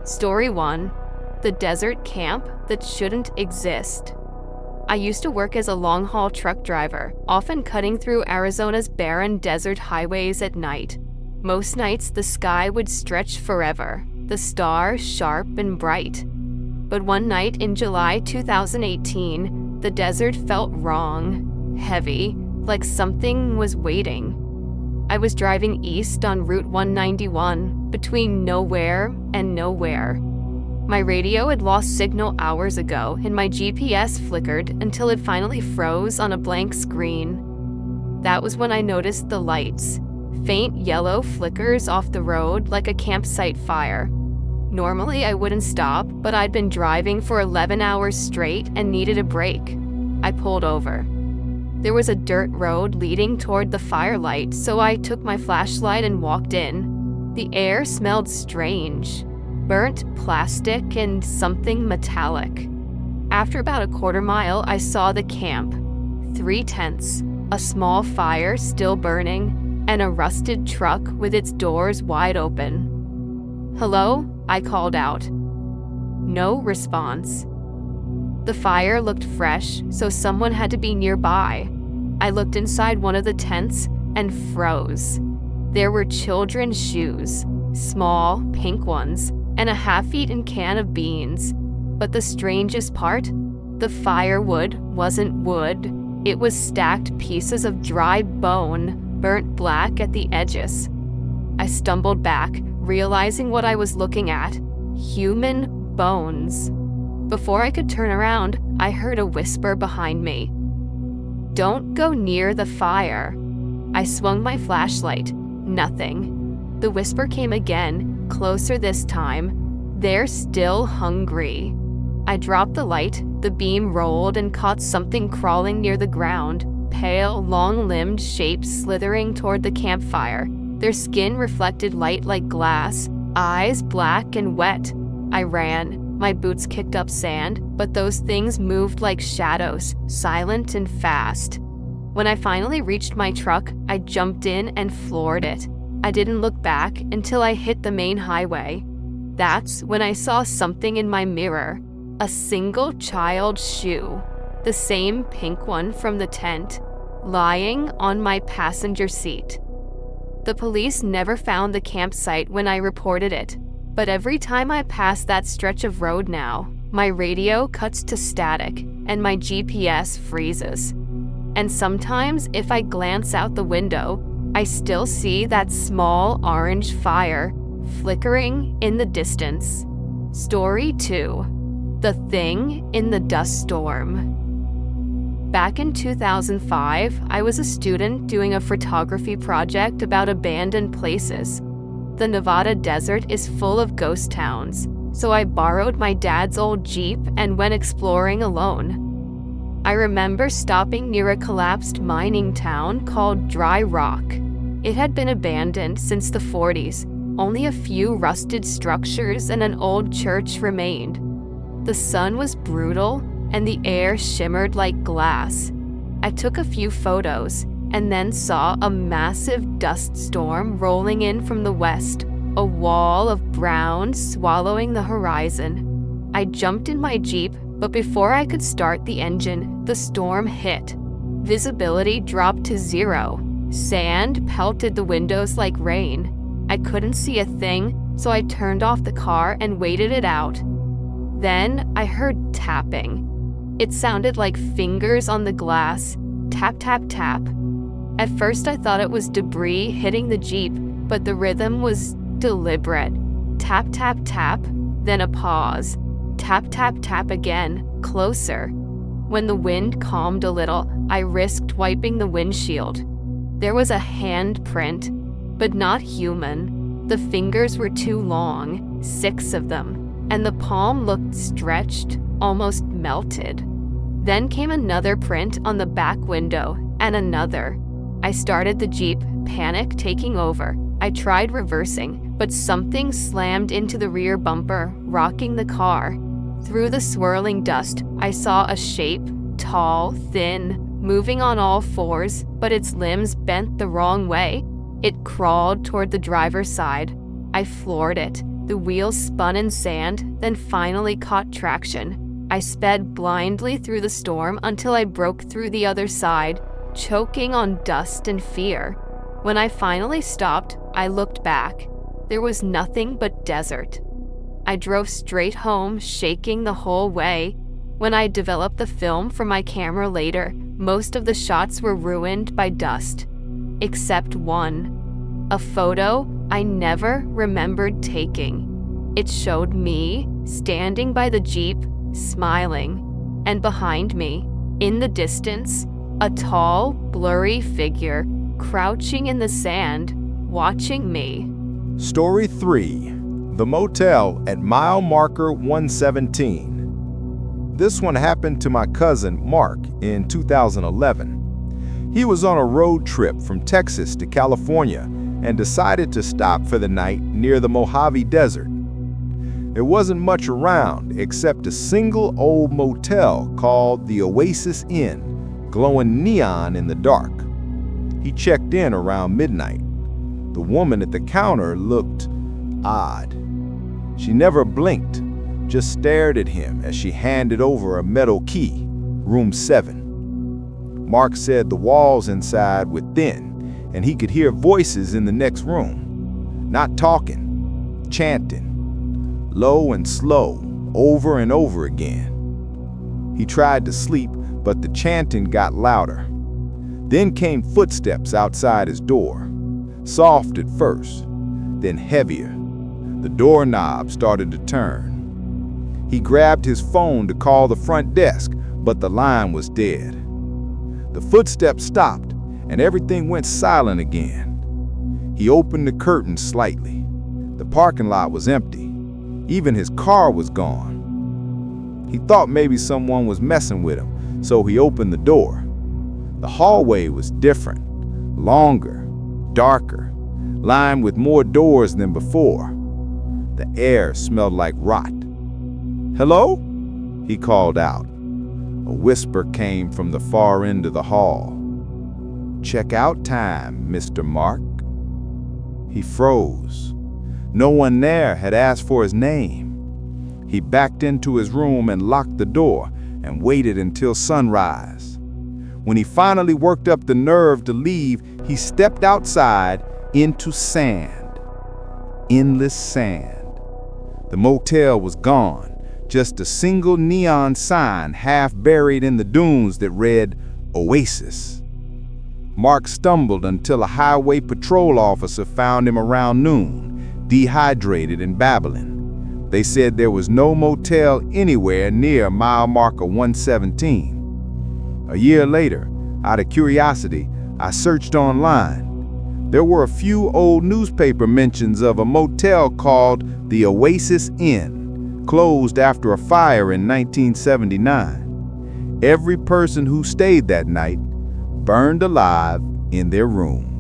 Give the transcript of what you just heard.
Story 1. The desert camp that shouldn't exist. I used to work as a long-haul truck driver, often cutting through Arizona's barren desert highways at night. Most nights, the sky would stretch forever, the stars sharp and bright. But one night in July 2018, the desert felt wrong, heavy, like something was waiting. I was driving east on Route 191, between nowhere and nowhere. My radio had lost signal hours ago, and my GPS flickered until it finally froze on a blank screen. That was when I noticed the lights, faint yellow flickers off the road like a campsite fire. Normally I wouldn't stop, but I'd been driving for 11 hours straight and needed a break. I pulled over. There was a dirt road leading toward the firelight, so I took my flashlight and walked in. The air smelled strange. Burnt plastic and something metallic. After about a quarter mile, I saw the camp. 3 tents, a small fire still burning, and a rusted truck with its doors wide open. "Hello?" I called out. No response. The fire looked fresh, so someone had to be nearby. I looked inside one of the tents and froze. There were children's shoes, small, pink ones, and a half-eaten can of beans. But the strangest part? The firewood wasn't wood. It was stacked pieces of dry bone, burnt black at the edges. I stumbled back, realizing what I was looking at. Human bones. Before I could turn around, I heard a whisper behind me. "Don't go near the fire." I swung my flashlight. Nothing. The whisper came again, closer this time. "They're still hungry." I dropped the light, the beam rolled and caught something crawling near the ground, pale, long-limbed shapes slithering toward the campfire. Their skin reflected light like glass, eyes black and wet. I ran. My boots kicked up sand, but those things moved like shadows, silent and fast. When I finally reached my truck, I jumped in and floored it. I didn't look back until I hit the main highway. That's when I saw something in my mirror. A single child's shoe, the same pink one from the tent, lying on my passenger seat. The police never found the campsite when I reported it, but every time I pass that stretch of road now, my radio cuts to static and my GPS freezes. And sometimes if I glance out the window, I still see that small orange fire flickering in the distance. Story 2. The Thing in the Dust Storm. Back in 2005, I was a student doing a photography project about abandoned places. The Nevada desert is full of ghost towns, so I borrowed my dad's old Jeep and went exploring alone. I remember stopping near a collapsed mining town called Dry Rock. It had been abandoned since the 40s. Only a few rusted structures and an old church remained. The sun was brutal, and the air shimmered like glass. I took a few photos, and then saw a massive dust storm rolling in from the west, a wall of brown swallowing the horizon. I jumped in my Jeep, but before I could start the engine, the storm hit. Visibility dropped to 0. Sand pelted the windows like rain. I couldn't see a thing, so I turned off the car and waited it out. Then I heard tapping. It sounded like fingers on the glass. Tap, tap, tap. At first I thought it was debris hitting the Jeep, but the rhythm was deliberate. Tap, tap, tap, then a pause. Tap, tap, tap again, closer. When the wind calmed a little, I risked wiping the windshield. There was a handprint, but not human. The fingers were too long, 6 of them, and the palm looked stretched, almost melted. Then came another print on the back window, and another. I started the Jeep, panic taking over. I tried reversing, but something slammed into the rear bumper, rocking the car. Through the swirling dust, I saw a shape, tall, thin, moving on all 4s, but its limbs bent the wrong way. It crawled toward the driver's side. I floored it. The wheels spun in sand, then finally caught traction. I sped blindly through the storm until I broke through the other side, choking on dust and fear. When I finally stopped, I looked back. There was nothing but desert. I drove straight home, shaking the whole way. When I developed the film for my camera later, most of the shots were ruined by dust, except one. A photo I never remembered taking. It showed me standing by the Jeep, smiling, and behind me, in the distance, a tall, blurry figure crouching in the sand, watching me. Story 3. The Motel at mile marker 117. This one happened to my cousin, Mark, in 2011. He was on a road trip from Texas to California and decided to stop for the night near the Mojave Desert. There wasn't much around except a single old motel called the Oasis Inn, glowing neon in the dark. He checked in around midnight. The woman at the counter looked odd. She never blinked, just stared at him as she handed over a metal key, room 7. Mark said the walls inside were thin, and he could hear voices in the next room. Not talking, chanting, low and slow, over and over again. He tried to sleep, but the chanting got louder. Then came footsteps outside his door, soft at first, then heavier. The doorknob started to turn. He grabbed his phone to call the front desk, but the line was dead. The footsteps stopped, and everything went silent again. He opened the curtains slightly. The parking lot was empty. Even his car was gone. He thought maybe someone was messing with him, so he opened the door. The hallway was different, longer, darker, lined with more doors than before. The air smelled like rot. "Hello?" he called out. A whisper came from the far end of the hall. "Check out time, Mr. Mark." He froze. No one there had asked for his name. He backed into his room and locked the door and waited until sunrise. When he finally worked up the nerve to leave, he stepped outside into sand. Endless sand. The motel was gone, just a single neon sign half buried in the dunes that read Oasis. Mark stumbled until a highway patrol officer found him around noon, dehydrated and babbling. They said there was no motel anywhere near mile marker 117. A year later, out of curiosity, I searched online. There were a few old newspaper mentions of a motel called the Oasis Inn, closed after a fire in 1979. Every person who stayed that night burned alive in their room.